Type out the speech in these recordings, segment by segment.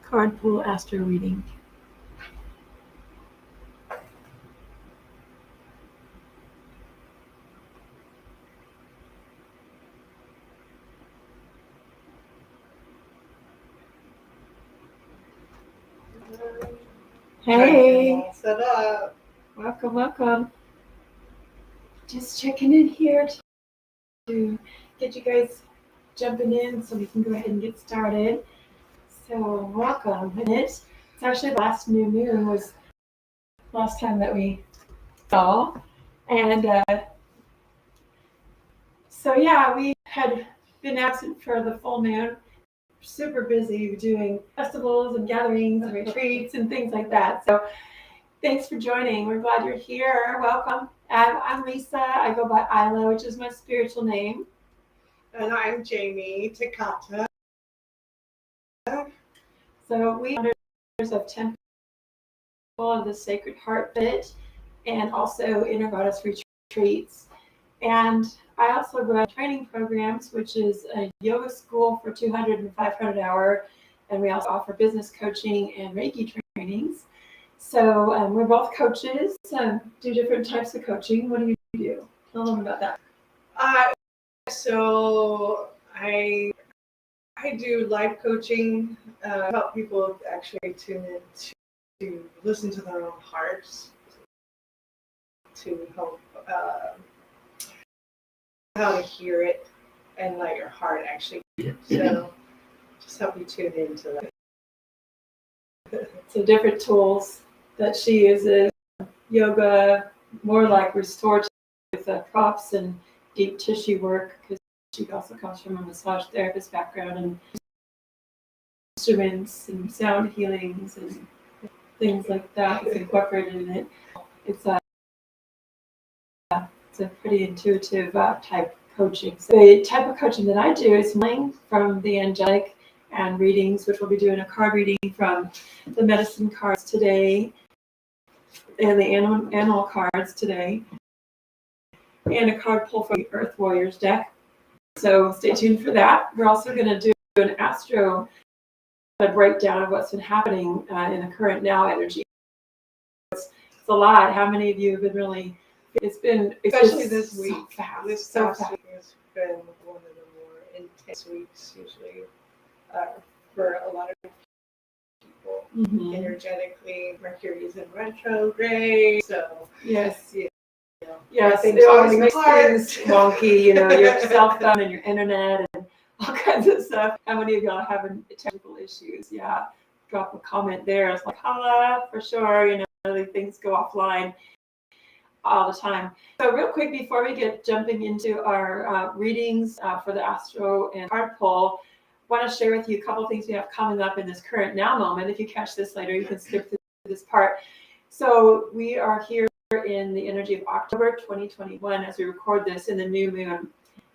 Card pool Astro reading. Hey, Set up. welcome. Just checking in here to get you guys jumping in so we can go ahead and get started. So welcome. It's actually last new moon was last time that we saw, and so yeah, we had been absent for the full moon. Super busy doing festivals and gatherings and retreats and things like that. So thanks for joining. We're glad you're here. Welcome. I'm Lisa. I go by Aiylah, which is my spiritual name. And I'm Jamie Takata. So we are founders of Temple of the Sacred Heart Fit and also Inner Goddess Retreats. And I also run training programs, which is a yoga school for 200 and 500 hour. And we also offer business coaching and Reiki trainings. So we're both coaches, do different types of coaching. What do you do? Tell them about that. So I do life coaching, help people actually tune in to listen to their own hearts, to help how to hear it and let your heart actually hear it. So just help you tune into that. So different tools that she uses, yoga, more like restorative with props and deep tissue work, because she also comes from a massage therapist background, and instruments and sound healings and things like that is incorporated in it. It's a pretty intuitive type coaching. So the type of coaching that I do is mine from the angelic and readings, which we'll be doing a card reading from the medicine cards today and the animal cards today, and a card pull from the Earth Warriors deck. So stay tuned for that. We're also going to do an Astro breakdown of what's been happening in the current now energy. It's a lot. How many of you have been really? It's been especially this week. So fast. This so past fast. week has been one of the more intense weeks usually for a lot of people. Mm-hmm. Energetically, Mercury is in retrograde, so yes. Yes, it always makes things wonky, your cell phone and your internet and all kinds of stuff. How many of y'all are having technical issues? Yeah, drop a comment there. It's like, holla, for sure, things go offline all the time. So real quick, before we get jumping into our readings for the Astro and card pull, I want to share with you a couple of things we have coming up in this current now moment. If you catch this later, you can skip through this part. So we are here in the energy of October 2021 as we record this in the new moon.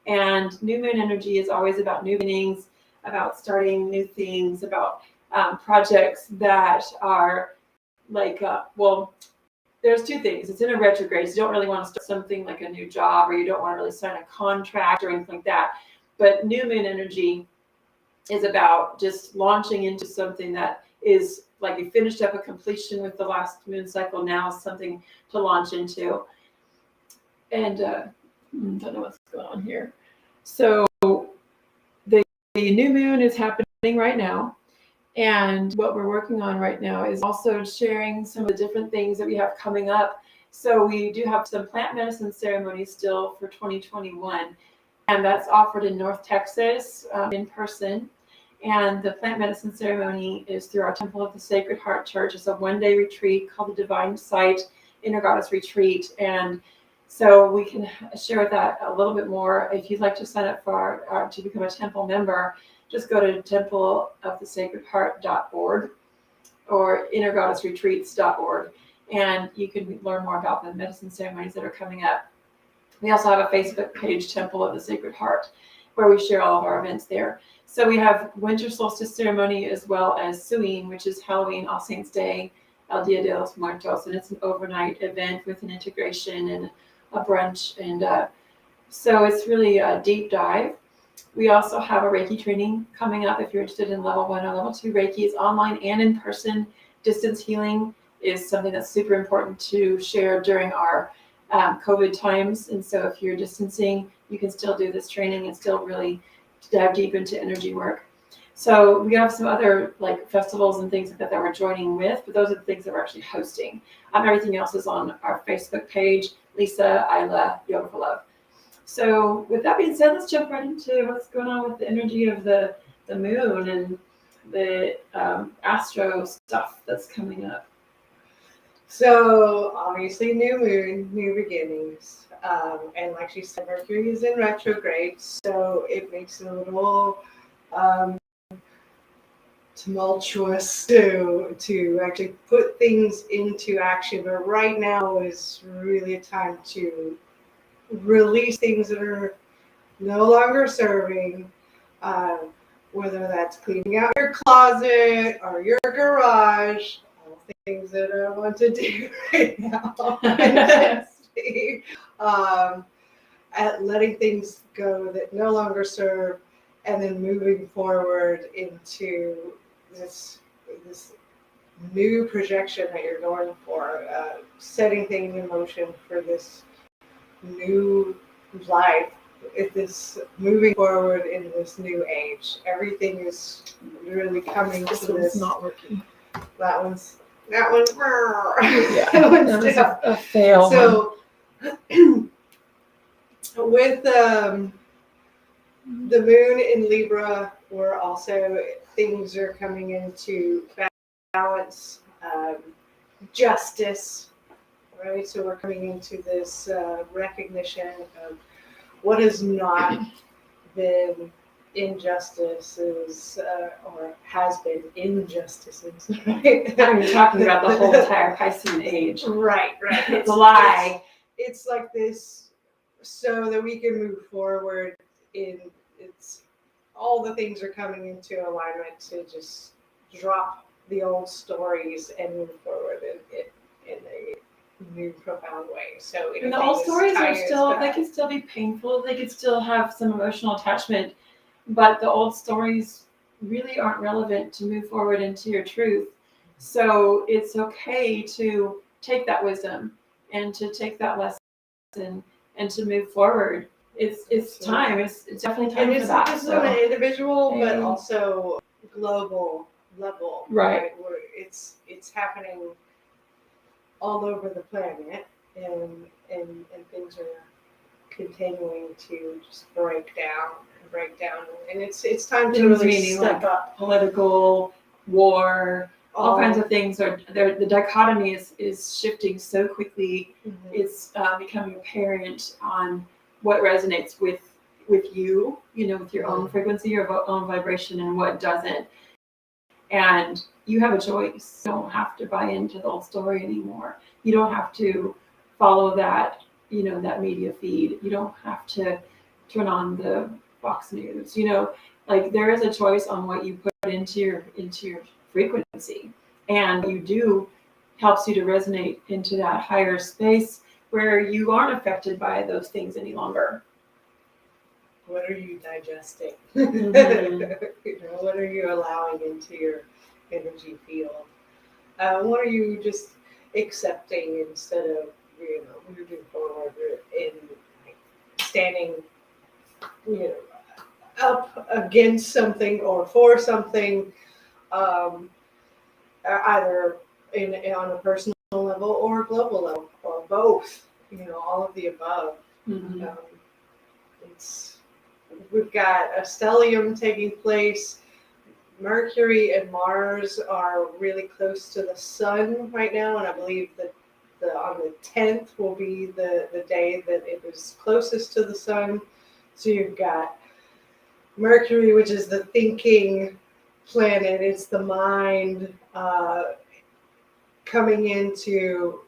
And new moon energy is always about new beginnings, about starting new things, about projects that are like, there's two things. It's in a retrograde. So you don't really want to start something like a new job, or you don't want to really sign a contract or anything like that. But new moon energy is about just launching into something that is like you finished up a completion with the last moon cycle. Now is something to launch into. And don't know what's going on here. So the new moon is happening right now. And what we're working on right now is also sharing some of the different things that we have coming up. So we do have some plant medicine ceremonies still for 2021. And that's offered in North Texas in person. And the plant medicine ceremony is through our Temple of the Sacred Heart Church. It's a one-day retreat called the Divine Sight Inner Goddess Retreat. And so we can share that a little bit more. If you'd like to sign up for to become a Temple member, just go to templeofthesacredheart.org or innergoddessretreats.org, and you can learn more about the medicine ceremonies that are coming up. We also have a Facebook page, Temple of the Sacred Heart, where we share all of our events there. So we have winter solstice ceremony as well as Samhain, which is Halloween, All Saints Day, El Dia de los Muertos, and it's an overnight event with an integration and a brunch. And so it's really a deep dive. We also have a Reiki training coming up if you're interested in level 1 or level 2 Reiki. It's online and in person. Distance healing is something that's super important to share during our COVID times. And so if you're distancing, you can still do this training and still really dive deep into energy work. So we have some other like festivals and things like that we're joining with, but those are the things that we're actually hosting. Everything else is on our Facebook page, Lisa, Aiylah, Yoga for Love. So with that being said, let's jump right into what's going on with the energy of the moon and the Astro stuff that's coming up. So obviously new moon, new beginnings. And like she said, Mercury is in retrograde, so it makes it a little tumultuous to actually put things into action. But right now is really a time to release things that are no longer serving, whether that's cleaning out your closet or your garage, all things that I want to do right now. At letting things go that no longer serve, and then moving forward into this new projection that you're going for, setting things in motion for this new life. If this moving forward in this new age, everything is really coming to this. Not working. That one's. Yeah, that was a fail. So with the moon in Libra, we're also things are coming into balance, justice. Right, so we're coming into this recognition of what has not been injustices or has been injustices. Right? You're talking about the whole entire Piscean age. Right. It's a lie. It's like this, so that we can move forward in it's all the things are coming into alignment to just drop the old stories and move forward in a new profound way. So and the old stories are still, they can still be painful, they can still have some emotional attachment, but the old stories really aren't relevant to move forward into your truth. So it's okay to take that wisdom and to take that lesson and to move forward. It's time. It's definitely time for that. It's on an individual, but also global level. Right. Where it's happening all over the planet, and things are continuing to just break down, and it's time to really step up. Political, war, all kinds of things are there. The dichotomy is shifting so quickly. Mm-hmm. It's becoming apparent on what resonates with you, with your own frequency, your own vibration, and what doesn't. And you have a choice. You don't have to buy into the old story anymore. You don't have to follow that, that media feed. You don't have to turn on the Fox News. Like there is a choice on what you put into your frequency, and you do helps you to resonate into that higher space where you aren't affected by those things any longer. What are you digesting? Mm-hmm. What are you allowing into your energy field? What are you just accepting instead of moving forward in standing up against something or for something, either on a personal level or a global level, or both, all of the above. Mm-hmm. We've got a stellium taking place. Mercury and Mars are really close to the sun right now, and I believe that on the 10th will be the day that it is closest to the sun. So you've got Mercury, which is the thinking planet, it's the mind, coming into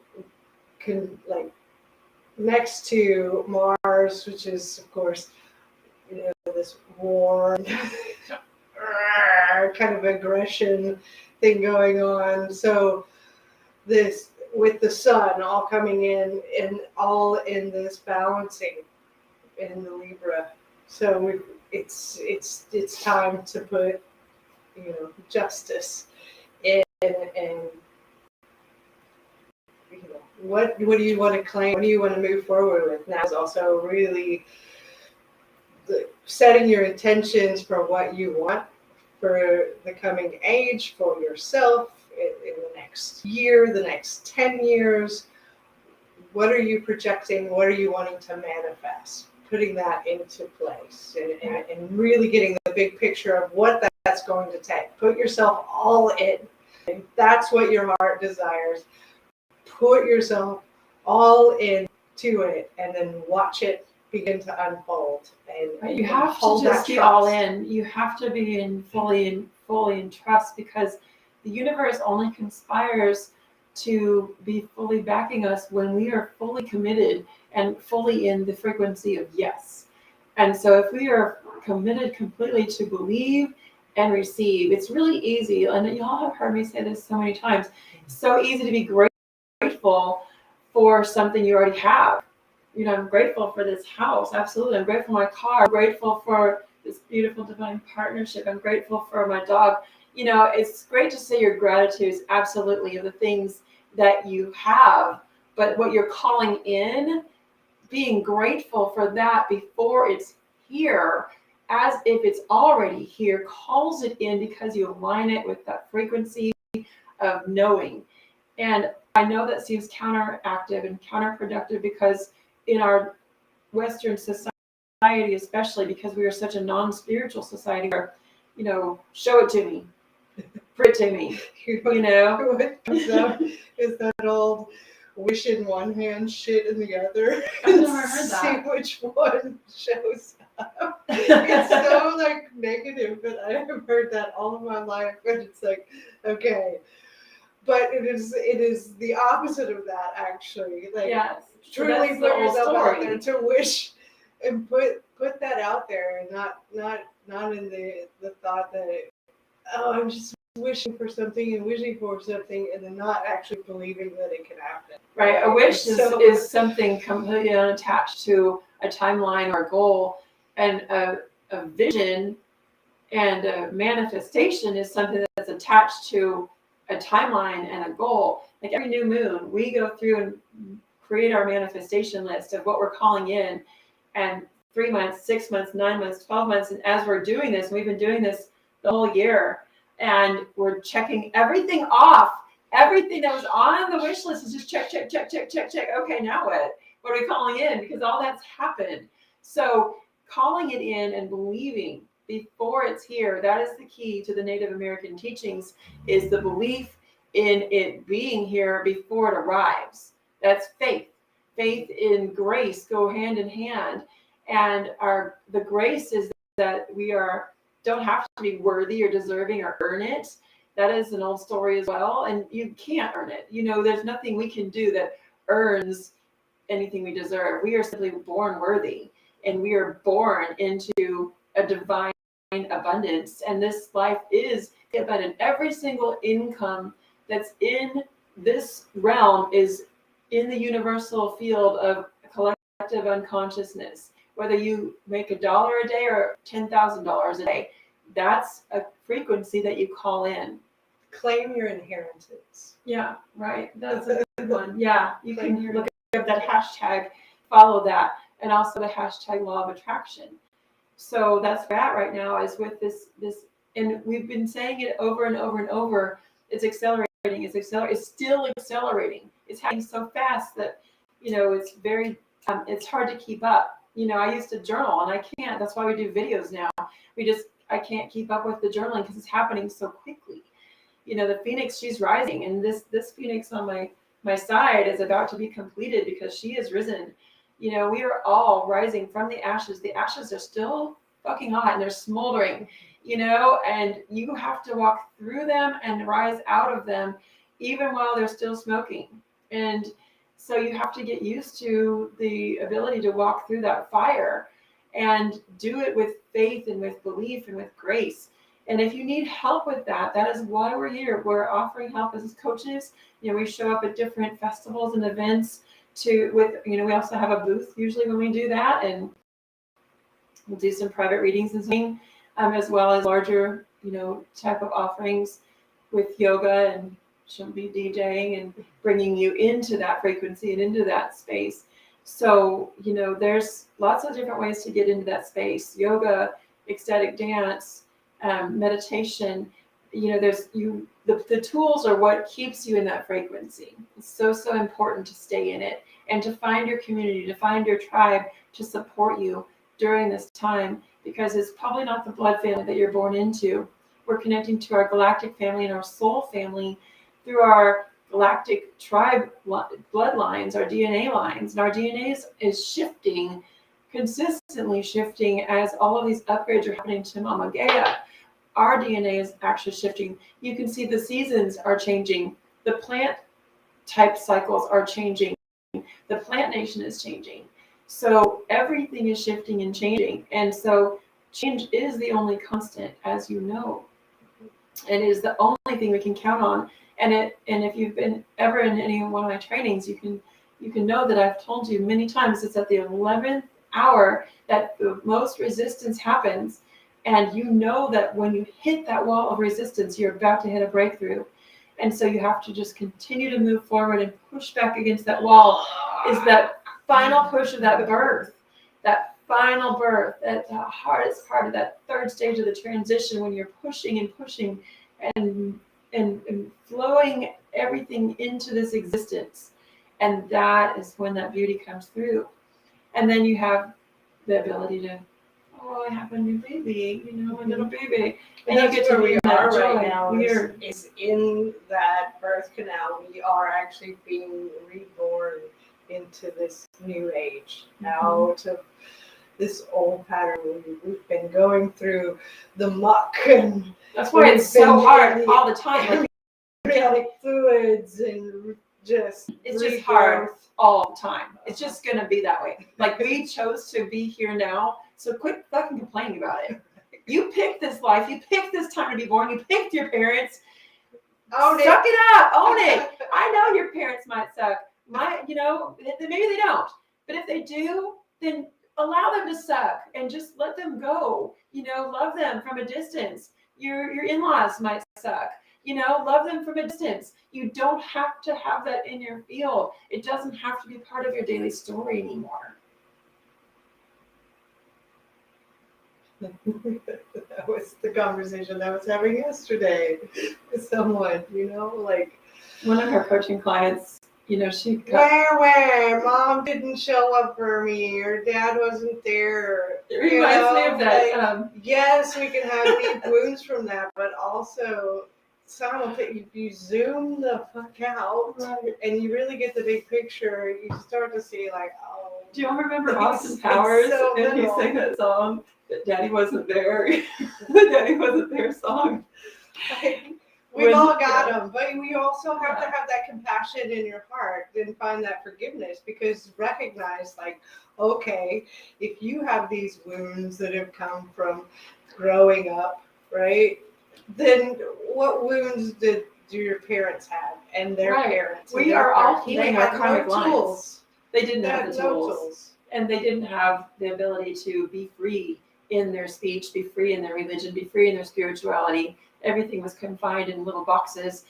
next to Mars, which is of course this war kind of aggression thing going on. So this with the sun all coming in and all in this balancing in the Libra. So it's time to put, justice in, and what do you want to claim? What do you want to move forward with? Now is also really setting your intentions for what you want for the coming age, for yourself in the next year, the next 10 years. What are you projecting? What are you wanting to manifest? Putting that into place and really getting the big picture of what that's going to take. Put yourself all in. If that's what your heart desires, put yourself all into it and then watch it begin to unfold. And you have to just be all in. You have to be fully in trust, because the universe only conspires to be fully backing us when we are fully committed and fully in the frequency of yes. And so if we are committed completely to believe and receive, it's really easy. And you all have heard me say this so many times. It's so easy to be grateful for something you already have. I'm grateful for this house. Absolutely. I'm grateful for my car. I'm grateful for this beautiful divine partnership. I'm grateful for my dog. It's great to say your gratitudes, absolutely, of the things that you have, but what you're calling in, being grateful for that before it's here, as if it's already here, calls it in because you align it with that frequency of knowing. And I know that seems counteractive and counterproductive, because in our Western society, especially because we are such a non-spiritual society, where, show it to me, prove it to me, What comes out is that old wish in one hand, shit in the other. I've never heard that. See which one shows up. It's so negative, but I have heard that all of my life, but it's okay. But it is the opposite of that, actually. Yes. Truly put yourself out there to wish and put that out there, and not in the thought that, I'm just wishing for something and then not actually believing that it can happen. Right. A wish is something completely unattached to a timeline or a goal, and a vision and a manifestation is something that's attached to a timeline and a goal. Like every new moon, we go through and create our manifestation list of what we're calling in, and 3 months, 6 months, 9 months, 12 months. And as we're doing this, we've been doing this the whole year, and we're checking everything off. Everything that was on the wish list is just check. Okay, now what? What are we calling in? Because all that's happened. So calling it in and believing before it's here, that is the key to the Native American teachings, is the belief in it being here before it arrives. That's faith. Faith in grace go hand in hand. And the grace is that we don't have to be worthy or deserving or earn it. That is an old story as well. And you can't earn it. There's nothing we can do that earns anything we deserve. We are simply born worthy, and we are born into a divine abundance. And this life is abundant. Every single income that's in this realm is in the universal field of collective unconsciousness. Whether you make $1 a day or $10,000 a day, that's a frequency that you call in. Claim your inheritance. Yeah, right. That's a good one. Yeah, you can look up that hashtag, follow that, and also the hashtag law of attraction. So that's where we're at right now, is with this, and we've been saying it over and over and over. It's accelerating. It's still accelerating. It's happening so fast that, it's very, it's hard to keep up. I used to journal, and I can't. That's why we do videos now. I can't keep up with the journaling because it's happening so quickly. The phoenix, she's rising, and this phoenix on my side is about to be completed because she has risen. We are all rising from the ashes. The ashes are still fucking hot and they're smoldering, and you have to walk through them and rise out of them even while they're still smoking. And so you have to get used to the ability to walk through that fire and do it with faith and with belief and with grace. And if you need help with that, that is why we're here. We're offering help as coaches. We show up at different festivals and events we also have a booth usually when we do that. And We'll do some private readings and something, as well as larger, type of offerings with yoga, and she'll be DJing and bringing you into that frequency and into that space. So, there's lots of different ways to get into that space. Yoga, ecstatic dance, meditation, the tools are what keeps you in that frequency. It's so, so important to stay in it and to find your community, to find your tribe to support you during this time, because it's probably not the blood family that you're born into. We're connecting to our galactic family and our soul family through our galactic tribe bloodlines, our DNA lines, and our DNA is shifting, consistently shifting as all of these upgrades are happening to Mama Gaia. Our DNA is actually shifting. You can see the seasons are changing. The plant type cycles are changing. The plant nation is changing. So everything is shifting and changing. And so change is the only constant, as you know. And it is the only thing we can count on. And if you've been ever in any one of my trainings, you can know that I've told you many times, it's at the 11th hour that the most resistance happens. And you know that when you hit that wall of resistance, you're about to hit a breakthrough. And so you have to just continue to move forward and push back against that wall. Is that final push of that birth, that final birth, at the hardest part of that third stage of the transition, when you're pushing and pushing and flowing everything into this existence. And that is when that beauty comes through. And then you have the ability to, I have a new baby, a little baby. And that's where we are right now, is in that birth canal. We are actually being reborn into this new age, out of this old pattern. We've been going through the muck, and that's why it's so hard all the time. Like fluids and it's just hard all the time. It's just going to be that way. Like, we chose to be here now, so quit fucking complaining about it. You picked this life. You picked this time to be born. You picked your parents. Suck it up. Own it. I know your parents might suck. Maybe they don't. But if they do, then allow them to suck and just let them go. Love them from a distance. Your in-laws might suck. Love them from a distance. You don't have to have that in your field. It doesn't have to be part of your daily story anymore. That was the conversation I was having yesterday with someone, like one of her coaching clients, she Ware, mom didn't show up for me, or dad wasn't there. It reminds me of that. Yes, we can have deep wounds from that, but also simultaneously, if you zoom the fuck out, right, and you really get the big picture, you start to see like, oh. Do you all remember Austin Powers? So and he sang that song, that Daddy Wasn't There. The Daddy Wasn't There song. We've all got them, but we also have to have that compassion in your heart and find that forgiveness, because recognize, like, okay, if you have these wounds that have come from growing up, right, then what wounds do your parents have and their parents? We are all healing our karmic lines. Tools. They didn't have the tools. And they didn't have the ability to be free in their speech, be free in their religion, be free in their spirituality. Everything was confined in little boxes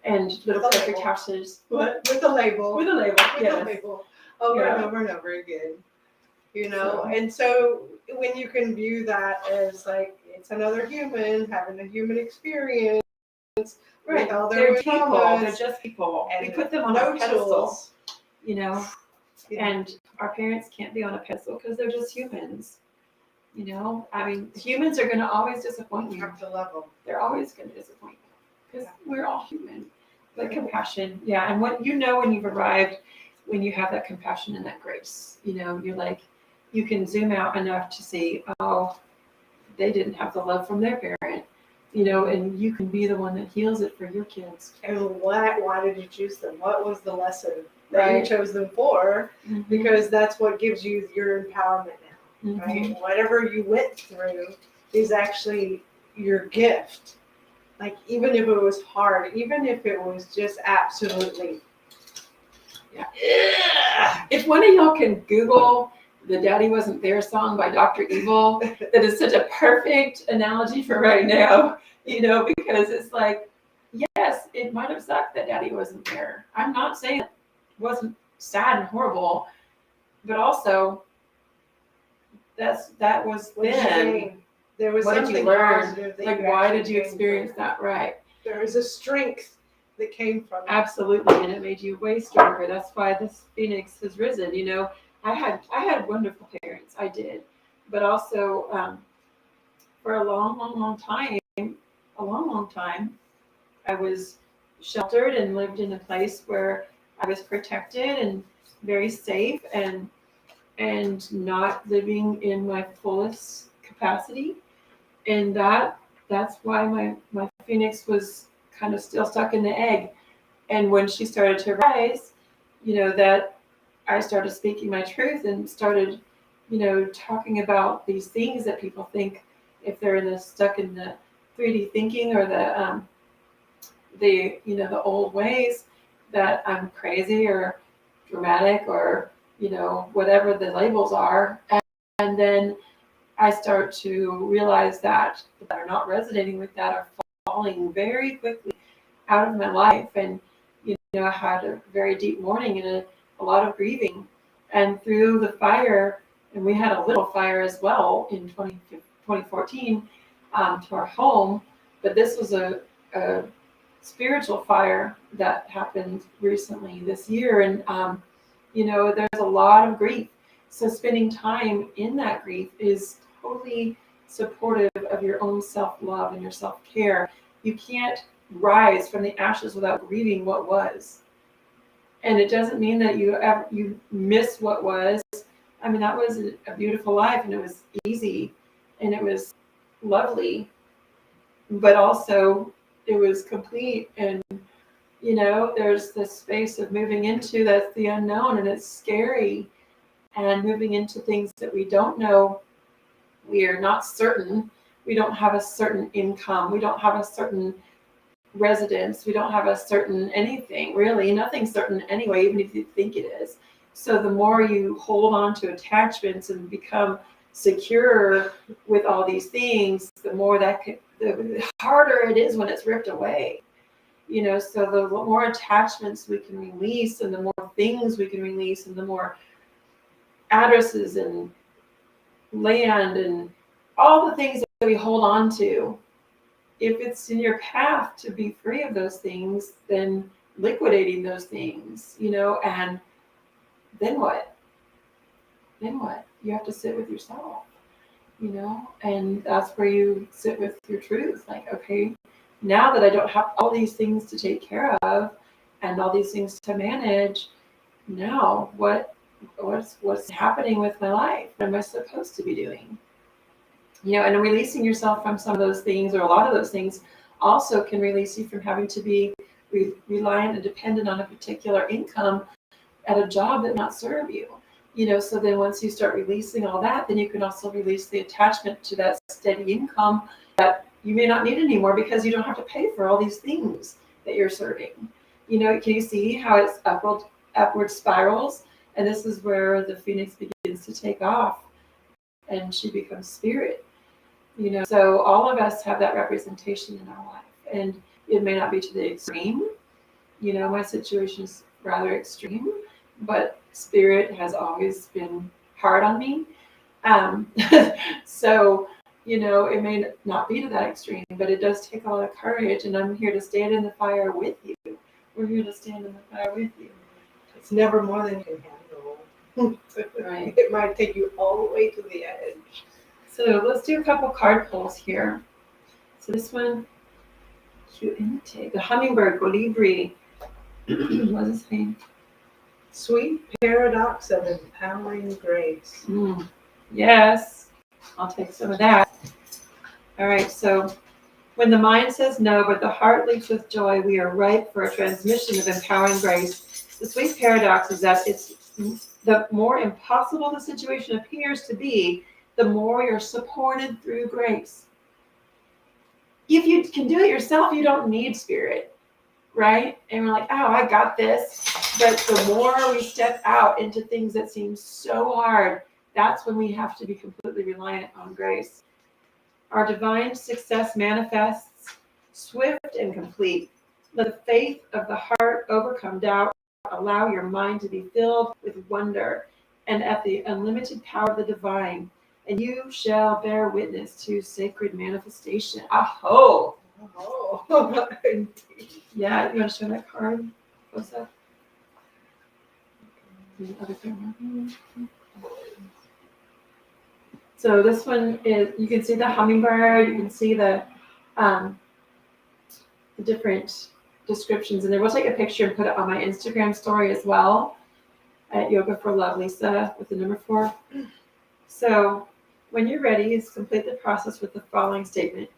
and little perfect houses. What? With a label. With a label, yes. With a label. Over and over and over again. And so when you can view that as like, it's another human having a human experience. Right. All they're people. They're just people. And we put them on a pedestal. Yeah. And our parents can't be on a pedestal because they're just humans. Humans are going to always disappoint you. You have to love them. They're always going to disappoint you because we're all human. But compassion, and what when you've arrived, when you have that compassion and that grace, you're like, you can zoom out enough to see, oh, they didn't have the love from their parent, and you can be the one that heals it for your kids. And why did you choose them? What was the lesson that you chose them for? Mm-hmm. Because that's what gives you your empowerment now, mm-hmm. right? Whatever you went through is actually your gift. Like, even if it was hard, even if it was just absolutely. If one of y'all can Google the Daddy Wasn't There song by Dr. Evil that is such a perfect analogy for right now, because it's like, yes, it might have sucked that Daddy wasn't there. I'm not saying it wasn't sad and horrible, but also that was then. There was What did something you learn? positive that Like, you why actually did you gained experience from it. that? Right. There is a strength that came from it. Absolutely, and it made you way stronger. That's why this phoenix has risen. I had wonderful parents. I did, but also for a long time, I was sheltered and lived in a place where I was protected and very safe and not living in my fullest capacity. And that's why my phoenix was kind of still stuck in the egg. And when she started to rise, that I started speaking my truth and started, talking about these things that people think if they're stuck in the 3D thinking or the old ways, that I'm crazy or dramatic or, whatever the labels are. And then I start to realize that are not resonating with that are falling very quickly out of my life. And, I had a very deep mourning and a lot of grieving. And through the fire, and we had a little fire as well in 2014 to our home, but this was a spiritual fire that happened recently this year. And, there's a lot of grief. So spending time in that grief is totally supportive of your own self-love and your self-care. You can't rise from the ashes without grieving what was. And it doesn't mean that you miss what was. I mean, that was a beautiful life, and it was easy and it was lovely, but also it was complete. And there's this space of moving into that's the unknown, and it's scary, and moving into things that we don't know. We are not certain. We don't have a certain income. We don't have a certain residence. We don't have a certain anything, really. Nothing's certain anyway, even if you think it is. So the more you hold on to attachments and become secure with all these things, the harder it is when it's ripped away. So the more attachments we can release, and the more things we can release, and the more addresses and land and all the things that we hold on to, if it's in your path to be free of those things, then liquidating those things, and then what? You have to sit with yourself, and that's where you sit with your truth. Like, okay, now that I don't have all these things to take care of and all these things to manage, now what's happening with my life? What am I supposed to be doing? And releasing yourself from some of those things, or a lot of those things, also can release you from having to be reliant and dependent on a particular income at a job that not serve you. So then once you start releasing all that, then you can also release the attachment to that steady income that you may not need anymore, because you don't have to pay for all these things that you're serving. Can you see how it's upward spirals? And this is where the phoenix begins to take off, and she becomes spirit. So all of us have that representation in our life, and it may not be to the extreme. My situation is rather extreme, but spirit has always been hard on me. So, it may not be to that extreme, but it does take a lot of courage, and I'm here to stand in the fire with you. We're here to stand in the fire with you. It's never more than you can handle. Right. It might take you all the way to the edge. So let's do a couple card pulls here. So this one, cute intake. The hummingbird, Libra. What's his name? Sweet paradox of empowering grace. Yes, I'll take some of that. All right, so when the mind says no, but the heart leaps with joy, we are ripe for a transmission of empowering grace. The sweet paradox is that it's the more impossible the situation appears to be, the more you're supported through grace. If you can do it yourself, you don't need spirit, right? And we're like, oh, I got this. But the more we step out into things that seem so hard, that's when we have to be completely reliant on grace. Our divine success manifests swift and complete. Let the faith of the heart overcome doubt. Allow your mind to be filled with wonder and at the unlimited power of the divine, and you shall bear witness to sacred manifestation. Aho! Oh, Yeah, you want to show that card? What's up? The other camera. So this one is, you can see the hummingbird, you can see the different descriptions in there. We'll take a picture and put it on my Instagram story as well at Yoga for Love Lisa with the number 4. So when you're ready, is complete the process with the following statement.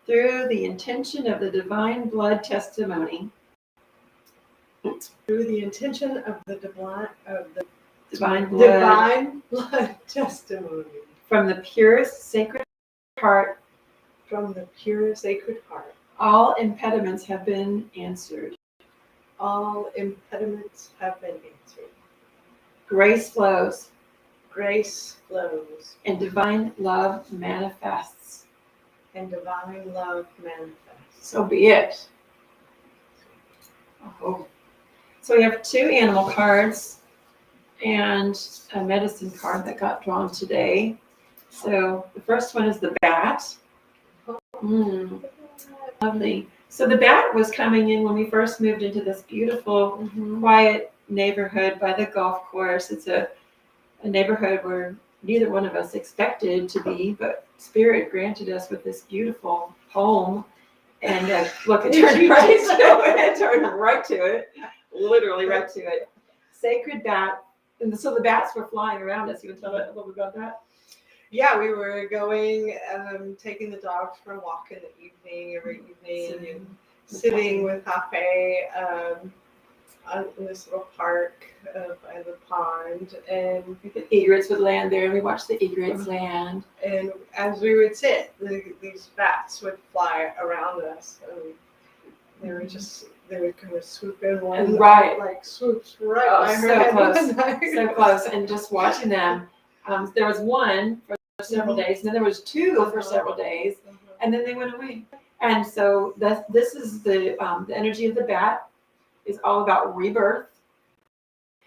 Through the intention of the divine blood testimony. through the intention of the Divine blood testimony. From the purest sacred heart. From the pure sacred heart. All impediments have been answered. All impediments have been answered. Grace flows. Grace flows. And divine love manifests. And divine love manifests. So be it. Oh. So we have 2 animal cards and a medicine card that got drawn today. So the first one is the bat. Lovely. So the bat was coming in when we first moved into this beautiful, quiet neighborhood by the golf course. It's a neighborhood where neither one of us expected to be, but Spirit granted us with this beautiful home. And look, it turned right to it. It turned right to it. Literally right to it. Sacred bat. And so the bats were flying around us. You want to tell us a little bit about that? Yeah, we were going, taking the dogs for a walk in the evening, every evening, and sitting with Hafe in this little park by the pond. And the egrets would land there, and we watched the egrets land. And as we would sit, these bats would fly around us. They were just, they would kind of swoop in one, like swoops right by her head. So close. And just watching them, there was one for several days, and then there was 2 for several days, and then they went away. And so this is the energy of the bat is all about rebirth.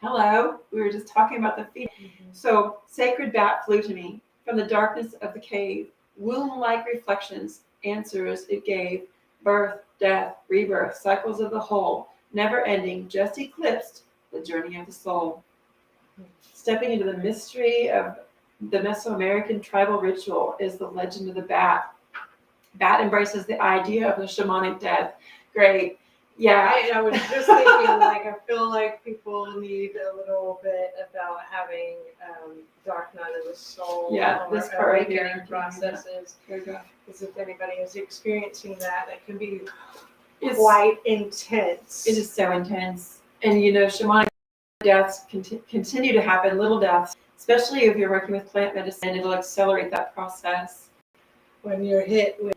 Hello, we were just talking about the feet. So sacred bat flew to me from the darkness of the cave, womb-like reflections, answers it gave, birth, death, rebirth, cycles of the whole, never ending, just eclipsed the journey of the soul. Stepping into the mystery of the Mesoamerican tribal ritual is the legend of the bat. Bat embraces the idea of the shamanic death. Great. Yeah. I was just thinking, like, I feel like people need a little bit about having dark night of the soul. Yeah, this part right here. Processes. There you go. Because if anybody is experiencing that, it can be quite intense. It is so intense. And, shamanic deaths continue to happen, little deaths, especially if you're working with plant medicine. It'll accelerate that process. When you're hit with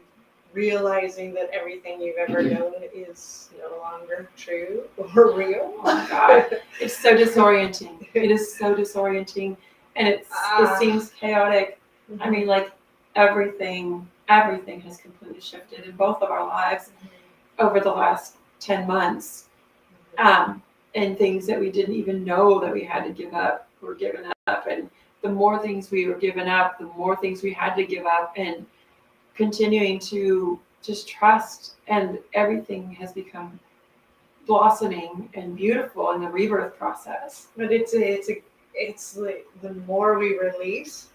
realizing that everything you've ever known is no longer true or real. Oh my God. It's so disorienting. It is so disorienting. And it seems chaotic. I mean, like everything has completely shifted in both of our lives over the last 10 months. And things that we didn't even know that we had to give up were given up. And the more things we were given up, the more things we had to give up, and continuing to just trust, and everything has become blossoming and beautiful in the rebirth process. But it's like the more we release,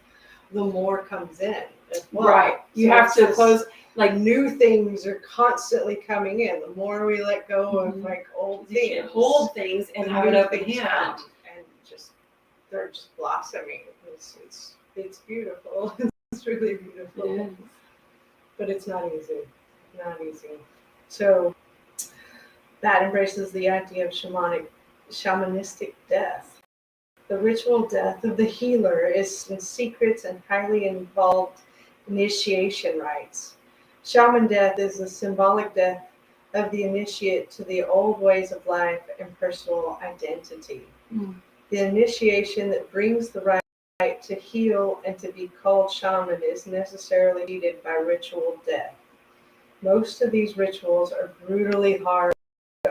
the more comes in as well. Right. You have to close. Like new things are constantly coming in. The more we let go of like old things, you can hold things and have an open hand, and they're just blossoming. It's beautiful. It's really beautiful. It is. But it's not easy. Not easy. So that embraces the idea of shamanistic death. The ritual death of the healer is in secrets and highly involved initiation rites. Shaman death is the symbolic death of the initiate to the old ways of life and personal identity. The initiation that brings the right to heal and to be called shaman is necessarily needed by ritual death. Most of these rituals are brutally hard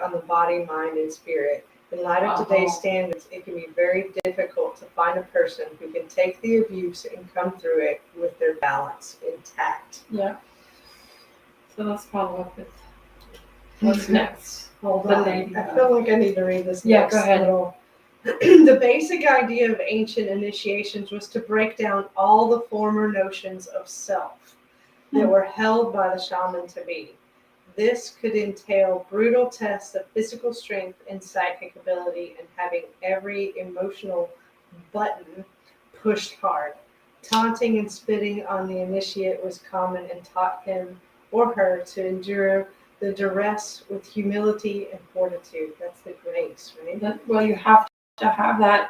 on the body, mind, and spirit. In light of today's standards, it can be very difficult to find a person who can take the abuse and come through it with their balance intact. Yeah. So let's follow up with what's next. Hold on. I feel like I need to read this. Yeah, go ahead. The basic idea of ancient initiations was to break down all the former notions of self that were held by the shaman to be. This could entail brutal tests of physical strength and psychic ability and having every emotional button pushed hard. Taunting and spitting on the initiate was common and taught him or her to endure the duress with humility and fortitude. That's the grace, right? Well, you have to have that,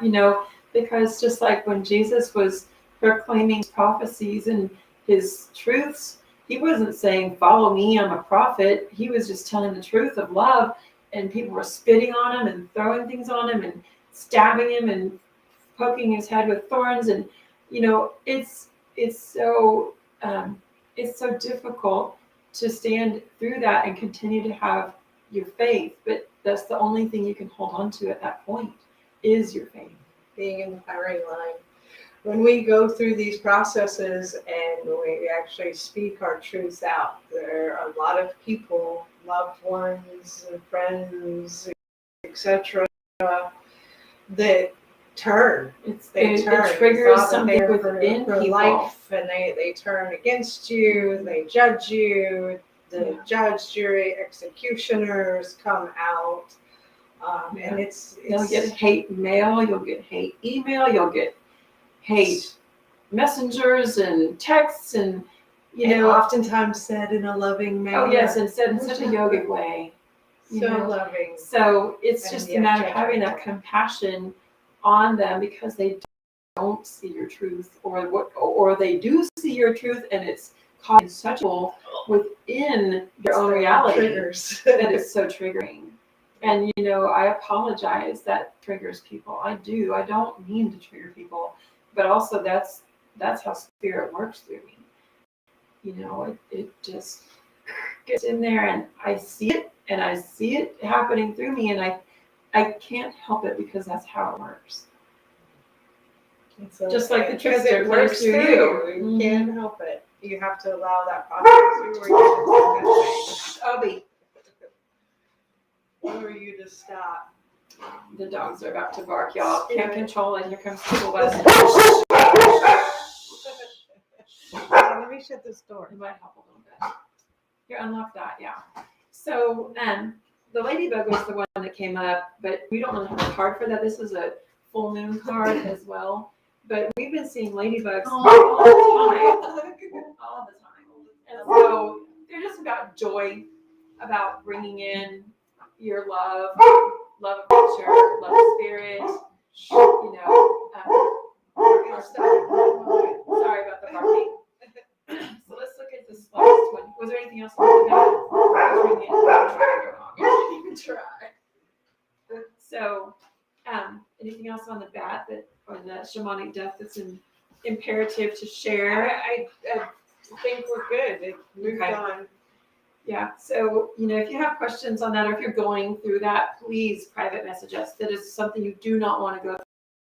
because just like when Jesus was proclaiming prophecies and his truths, he wasn't saying, follow me, I'm a prophet. He was just telling the truth of love, and people were spitting on him and throwing things on him and stabbing him and poking his head with thorns. And, it's so difficult to stand through that and continue to have your faith. But that's the only thing you can hold on to at that point is your faith. Being in the firing line. When we go through these processes and we actually speak our truths out, there are a lot of people, loved ones and friends, etc., that turn. It triggers something within for people. Life, and they turn against you, they judge you, the judge, jury, executioners come out. And you'll get hate mail, you'll get hate email, you'll get hate messengers and texts, and oftentimes said in a loving manner. Oh yes, and said in such a yogic way. Loving. So it's just a matter of having that compassion on them because they don't see your truth, or they do see your truth and it's causing such a within their own reality triggers. that it's so triggering. And I apologize that triggers people. I do. I don't mean to trigger people, but also that's how spirit works through me. It just gets in there, and I see it, and I see it happening through me, and I can't help it because that's how it works. So, just like the truth it works through you. You Mm-hmm. can't help it. You have to allow that process through, or you just stop. The dogs are about to bark, y'all. Can't control it. Here comes the bus. Let me shut this door. It might help a little bit. Here, unlock that, yeah. So, the ladybug was the one that came up, but we don't really have a card for that. This is a full moon card as well. But we've been seeing ladybugs all the time. And so they're just about joy, about bringing in your love of nature, love of spirit, sorry about the barking. So let's look at this last one. Was there anything else on that? You can try. So, anything else on the bat or the shamanic death that's imperative to share? I think we're good. It moved on. Yeah. So, if you have questions on that, or if you're going through that, please private message us. That is something you do not want to go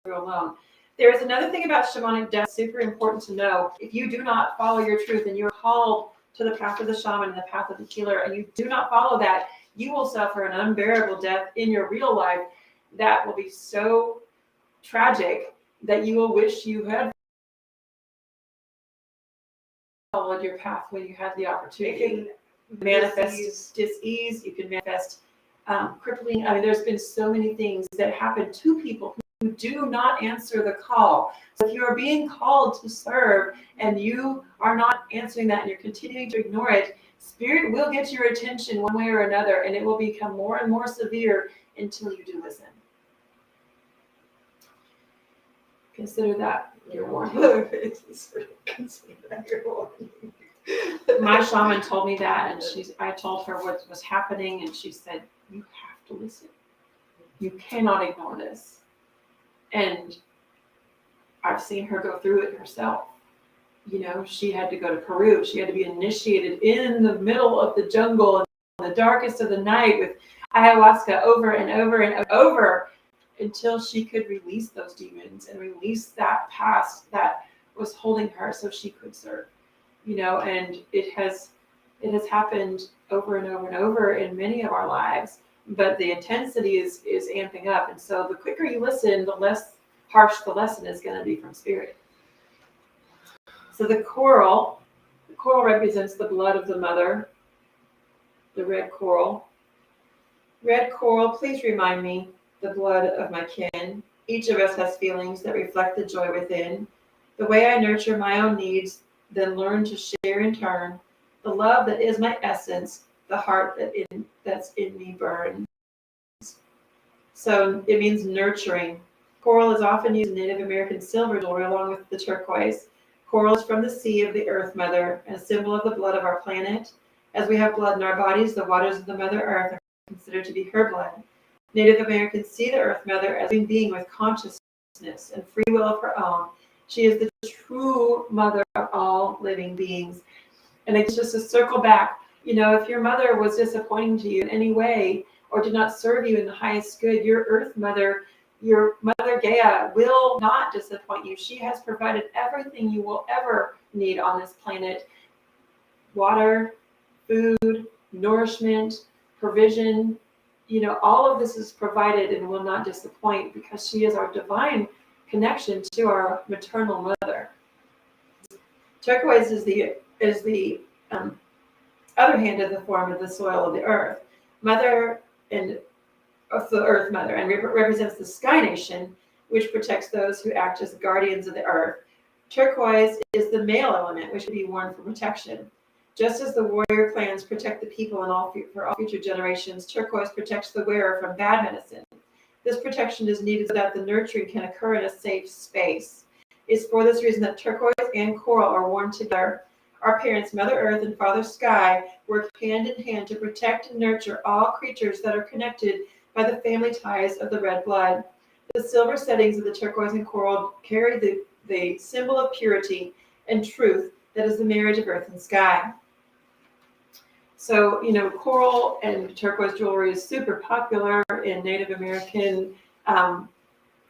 through alone. There is another thing about shamanic death, super important to know. If you do not follow your truth and you're called to the path of the shaman and the path of the healer, and you do not follow that, you will suffer an unbearable death in your real life that will be so tragic that you will wish you had followed your path when you had the opportunity. You can manifest dis-ease, you can manifest crippling. There's been so many things that happen to people who do not answer the call. So if you are being called to serve and you are not answering that and you're continuing to ignore it, spirit will get your attention one way or another, and it will become more and more severe until you do listen. Consider that your warning. My shaman told me that, and I told her what was happening, and she said, "You have to listen. You cannot ignore this." And I've seen her go through it herself. You know, she had to go to Peru. She had to be initiated in the middle of the jungle in the darkest of the night with ayahuasca over and over and over until she could release those demons and release that past that was holding her so she could serve. You know, and it has happened over and over and over in many of our lives, but the intensity is amping up. And so the quicker you listen, the less harsh the lesson is going to be from spirit. So the coral represents the blood of the mother, the red coral. Red coral, please remind me the blood of my kin. Each of us has feelings that reflect the joy within. The way I nurture my own needs, then learn to share in turn. The love that is my essence, the heart that's in me burns. So it means nurturing. Coral is often used in Native American silver jewelry along with the turquoise. Coral is from the sea of the Earth Mother, a symbol of the blood of our planet. As we have blood in our bodies, the waters of the Mother Earth are considered to be her blood. Native Americans see the Earth Mother as a being with consciousness and free will of her own. She is the true mother of all living beings. And it's just to circle back, you know, if your mother was disappointing to you in any way or did not serve you in the highest good, your Earth Mother, your Mother Gaia will not disappoint you. She has provided everything you will ever need on this planet. Water, food, nourishment, provision, you know, all of this is provided and will not disappoint because she is our divine connection to our maternal mother. Turquoise is the other hand of the form of the soil of the earth, mother and of the Earth Mother, and represents the Sky Nation, which protects those who act as guardians of the earth. Turquoise is the male element, which should be worn for protection. Just as the warrior clans protect the people and for all future generations, turquoise protects the wearer from bad medicine. This protection is needed so that the nurturing can occur in a safe space. It's for this reason that turquoise and coral are worn together. Our parents, Mother Earth and Father Sky, work hand in hand to protect and nurture all creatures that are connected by the family ties of the red blood. The silver settings of the turquoise and coral carry the symbol of purity and truth that is the marriage of earth and sky. So, you know, coral and turquoise jewelry is super popular in Native American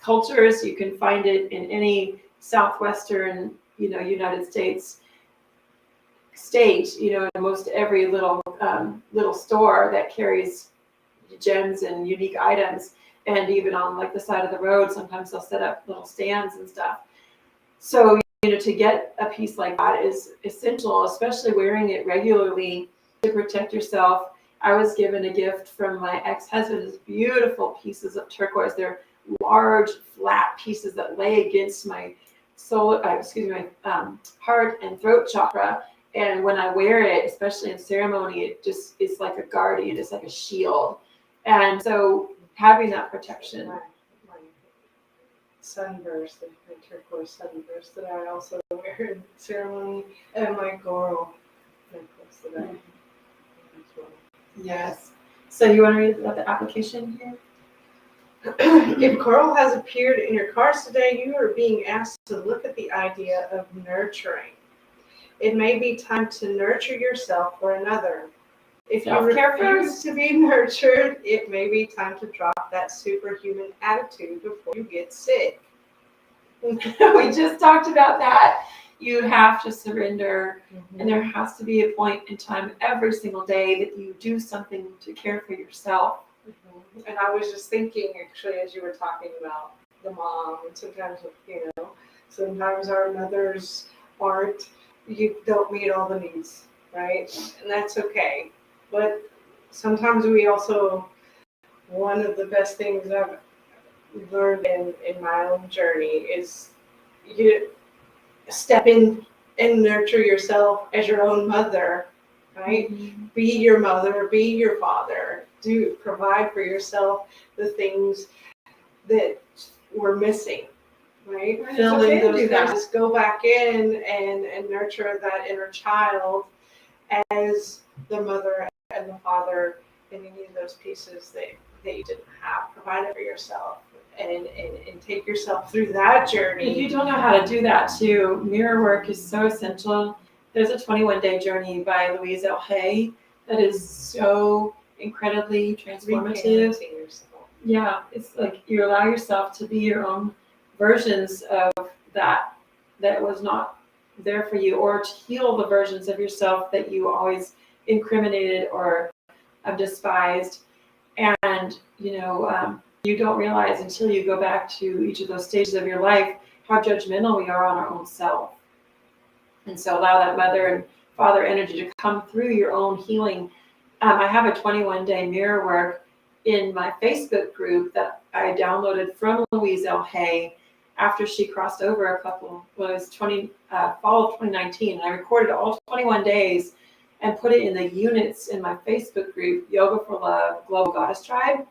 cultures. You can find it in any southwestern, you know, United States state, you know, in most every little store that carries gems and unique items, and even on like the side of the road, sometimes they'll set up little stands and stuff. So, you know, to get a piece like that is essential, especially wearing it regularly to protect yourself. I was given a gift from my ex-husband, beautiful pieces of turquoise. They're large, flat pieces that lay against my heart and throat chakra. And when I wear it, especially in ceremony, it just is like a guardian. It's like a shield. And so having that protection. My sunburst, my turquoise sunburst that I also wear in ceremony, and my coral necklace that I as well. Yes. So you want to read about the application here? If coral has appeared in your cards today, you are being asked to look at the idea of nurturing. It may be time to nurture yourself for another. If you refuse to be nurtured, it may be time to drop that superhuman attitude before you get sick. We just talked about that. You have to surrender, and there has to be a point in time every single day that you do something to care for yourself. And I was just thinking, actually, as you were talking about the mom, and sometimes, you know, sometimes our mothers aren't, you don't meet all the needs, right? And that's okay. But sometimes we also, one of the best things I've learned in my own journey is you step in and nurture yourself as your own mother, right? Mm-hmm. Be your mother, be your father. Do provide for yourself the things that were missing, right? Fill in those things. Go back in and nurture that inner child as the mother and the father and any of those pieces that you didn't have. Provide it for yourself. and take yourself through that journey. If you don't know how to do that too, mirror work is so essential. There's a 21-day journey by Louise L. Hay that is so incredibly transformative. Yeah, it's like you allow yourself to be your own versions of that was not there for you, or to heal the versions of yourself that you always incriminated or despised. And you don't realize until you go back to each of those stages of your life how judgmental we are on our own self. And so allow that mother and father energy to come through your own healing. I have a 21-day mirror work in my Facebook group that I downloaded from Louise L. Hay after she crossed over fall of 2019. And I recorded all 21 days and put it in the units in my Facebook group, Yoga for Love Global Goddess Tribe.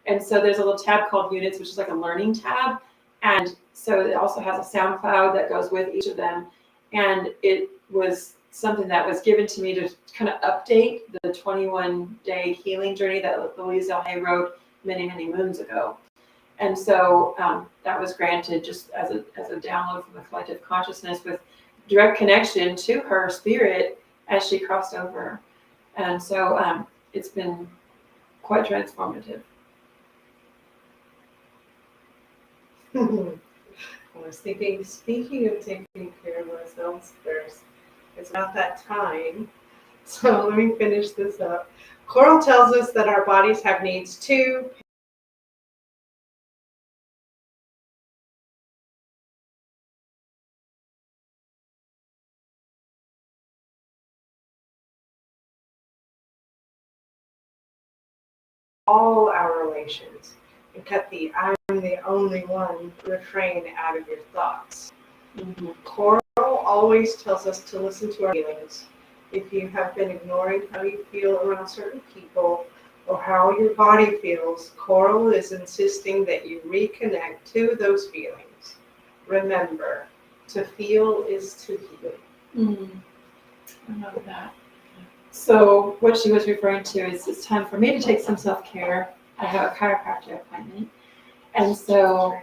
And so there's a little tab called Units, which is like a learning tab. And so it also has a SoundCloud that goes with each of them. And it was something that was given to me to kind of update the 21-day healing journey that Louise L. Hay wrote many, many moons ago. And so that was granted just as a download from the collective consciousness with direct connection to her spirit as she crossed over. And so it's been quite transformative. I was thinking, speaking of taking care of ourselves first, it's about that time. So let me finish this up. Coral tells us that our bodies have needs too. All our relations, and cut the "I'm the only one" refrain out of your thoughts. Mm-hmm. Coral always tells us to listen to our feelings. If you have been ignoring how you feel around certain people or how your body feels, Coral is insisting that you reconnect to those feelings. Remember, to feel is to heal. Mm-hmm. I love that. So what she was referring to is it's time for me to take some self-care. I have a chiropractor appointment. And so,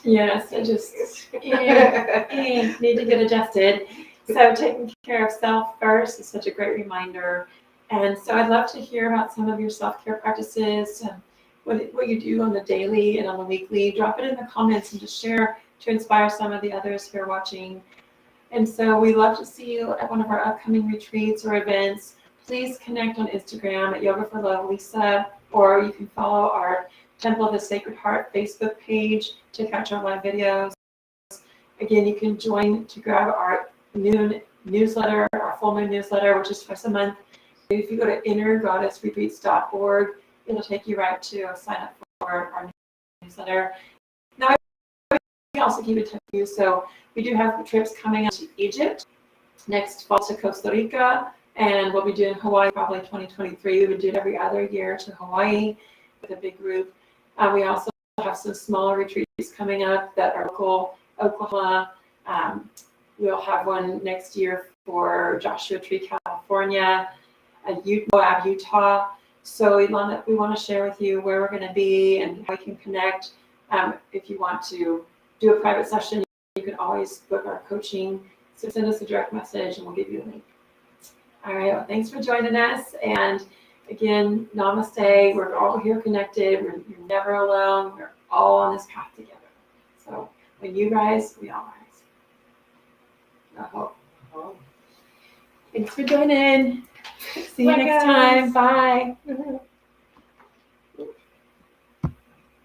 yes, I just need to get adjusted. So taking care of self first is such a great reminder. And so I'd love to hear about some of your self-care practices, what you do on the daily and on the weekly. Drop it in the comments and just share to inspire some of the others who are watching. And so we love to see you at one of our upcoming retreats or events. Please connect on Instagram at Yoga for Love Lisa, or you can follow our Temple of the Sacred Heart Facebook page to catch our live videos. Again, you can join to grab our noon newsletter, our full moon newsletter, which is twice a month. If you go to innergoddessretreats.org, it'll take you right to sign up for our newsletter. Now, we can also keep in touch with you. So we do have trips coming up to Egypt, next fall to Costa Rica, and we'll be doing Hawaii probably 2023. We would do it every other year to Hawaii with a big group. We also have some smaller retreats coming up that are local, Oklahoma. We'll have one next year for Joshua Tree, California, Moab, Utah. So we want to share with you where we're going to be and how you can connect. If you want to do a private session, you can always book our coaching. So send us a direct message and we'll give you a link. All right, well, thanks for joining us. And again, namaste. We're all here connected. You're never alone. We're all on this path together. So when you rise, we all rise. I hope. Thanks for joining. See you next time. Bye.